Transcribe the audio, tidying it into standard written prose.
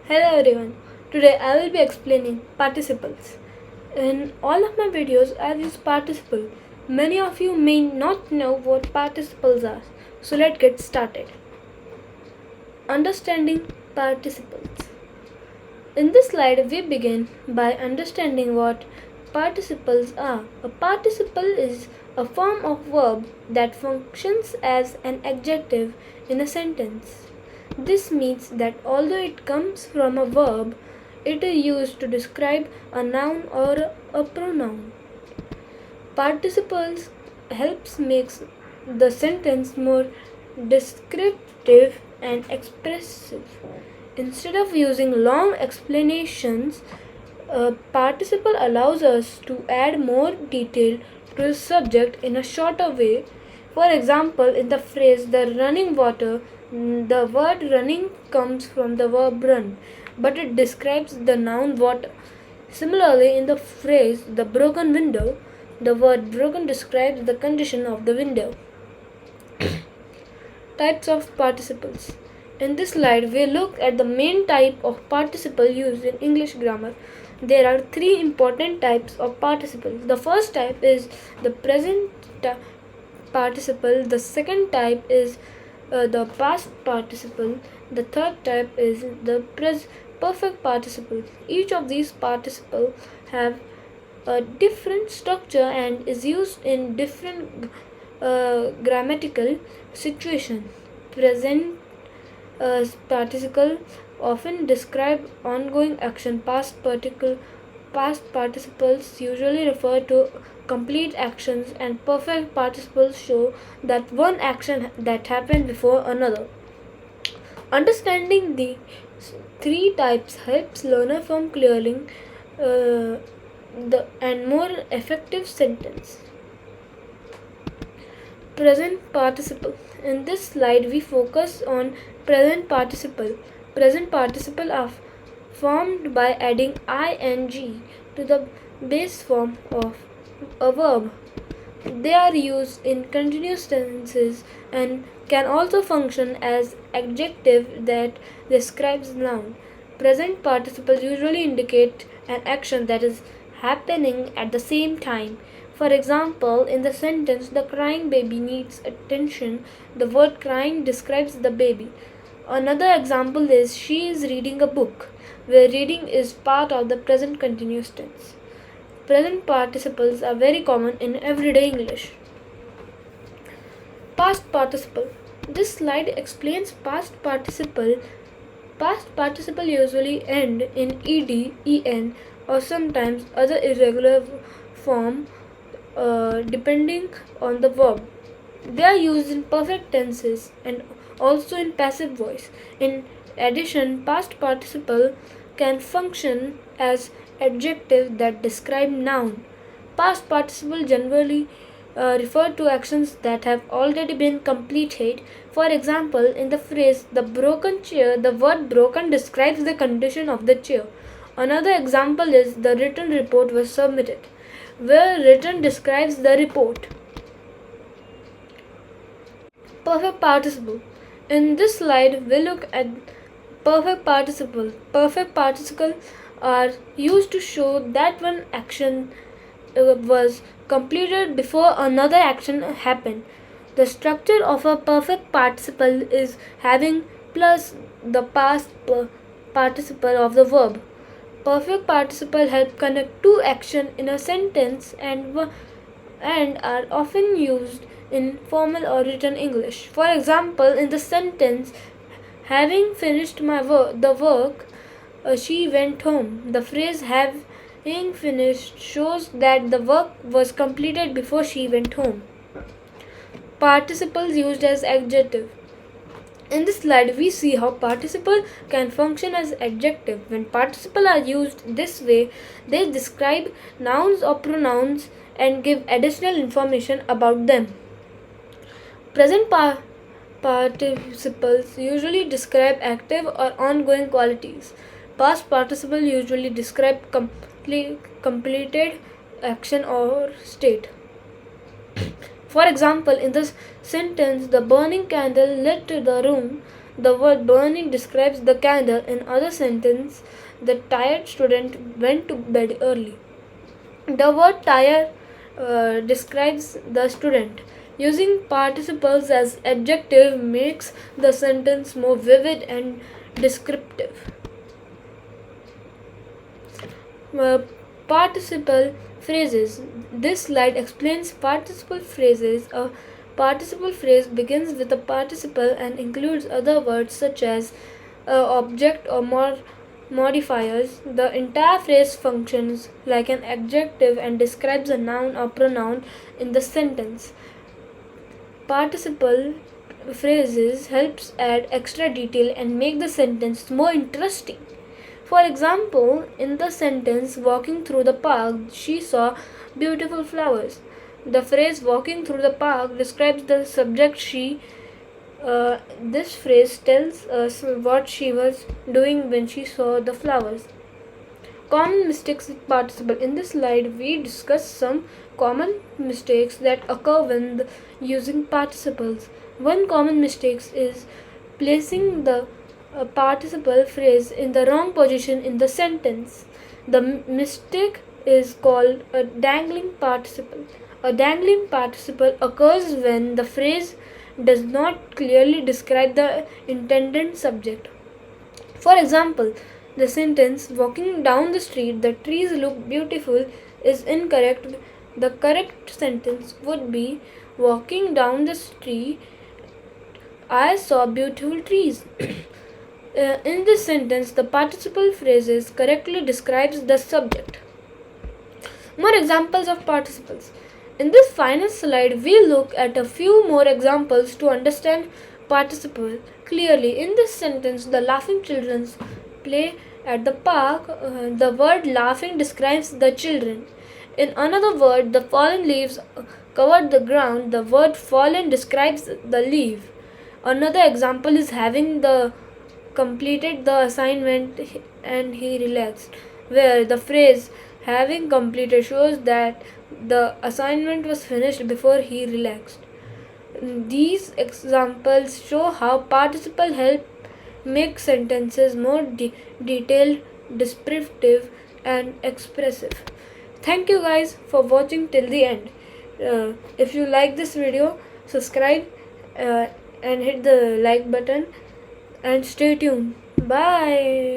Hello everyone. Today I will be explaining participles. In all of my videos I use participle. Many of you may not know what participles are. So let's get started. Understanding participles. In this slide we begin by understanding what participles are. A participle is a form of verb that functions as an adjective in a sentence. This means that although it comes from a verb, it is used to describe a noun or a pronoun. Participles helps makes the sentence more descriptive and expressive. Instead of using long explanations, a participle allows us to add more detail to the subject in a shorter way. For example, in the phrase the running water, the word running comes from the verb run, but it describes the noun water. Similarly, in the phrase the broken window, the word broken describes the condition of the window. Types of participles. In this slide, we look at the main type of participle used in English grammar. There are three important types of participles. The first type is the present participle. The second type is the past participle. The third type is the perfect participle. Each of these participles have a different structure and is used in different grammatical situation. Present participle often describe ongoing action. Past participles usually refer to complete actions, and perfect participles show that one action that happened before another. Understanding the three types helps learner from clearing the and more effective sentence. Present participle. In this slide we focus on present participle. Present participle are formed by adding ing to the base form of a verb. They are used in continuous tenses and can also function as adjective that describes noun. Present participles usually indicate an action that is happening at the same time. For example, in the sentence, the crying baby needs attention, the word crying describes the baby. Another example is she is reading a book, where reading is part of the present continuous tense. Present participles are very common in everyday English. Past participle. This slide explains past participle. Past participle usually end in ed, en, or sometimes other irregular form depending on the verb. They are used in perfect tenses and also in passive voice. In addition, past participle can function as adjective that describe noun. Past participle generally refer to actions that have already been completed. For example, in the phrase the broken chair, the word broken describes the condition of the chair. Another example is the written report was submitted, where written describes the report. Perfect participle. In this slide, we look at perfect participle. Perfect participle are used to show that one action was completed before another action happened. The structure of a perfect participle is having plus the past participle of the verb. Perfect participle help connect two actions in a sentence and are often used in formal or written English. For example, in the sentence, having finished the work, she went home. The phrase having finished shows that the work was completed before she went home. Participles used as adjective. In this slide, we see how participle can function as adjective. When participles are used this way, they describe nouns or pronouns and give additional information about them. Present participles usually describe active or ongoing qualities. Past participles usually describe completed action or state. For example, in the sentence, the burning candle lit the room, the word burning describes the candle. In other sentence, the tired student went to bed early. The word tired describes the student. Using participles as adjective makes the sentence more vivid and descriptive. Participle phrases. This slide explains participle phrases. A participle phrase begins with a participle and includes other words such as object or more modifiers. The entire phrase functions like an adjective and describes a noun or pronoun in the sentence. Participle phrases helps add extra detail and make the sentence more interesting. For example, in the sentence walking through the park, she saw beautiful flowers. The phrase walking through the park describes the subject this phrase tells us what she was doing when she saw the flowers. Common mistakes with participle. In this slide, we discuss some common mistakes that occur when using participles. One common mistake is placing the participle phrase in the wrong position in the sentence. The mistake is called a dangling participle. A dangling participle occurs when the phrase does not clearly describe the intended subject. For example, the sentence walking down the street, the trees look beautiful is incorrect. The correct sentence would be walking down the street, I saw beautiful trees. In this sentence, the participle phrases correctly describes the subject. More examples of participles. In this final slide, we look at a few more examples to understand participle clearly. In this sentence, the laughing children play at the park. The word laughing describes the children. In another word, the fallen leaves covered the ground. The word fallen describes the leaf. Another example is having completed the assignment and he relaxed, where the phrase having completed shows that the assignment was finished before he relaxed. These examples show how participle help make sentences more detailed, descriptive, and expressive. Thank you guys for watching till the end. If you like this video, subscribe and hit the like button and stay tuned. Bye.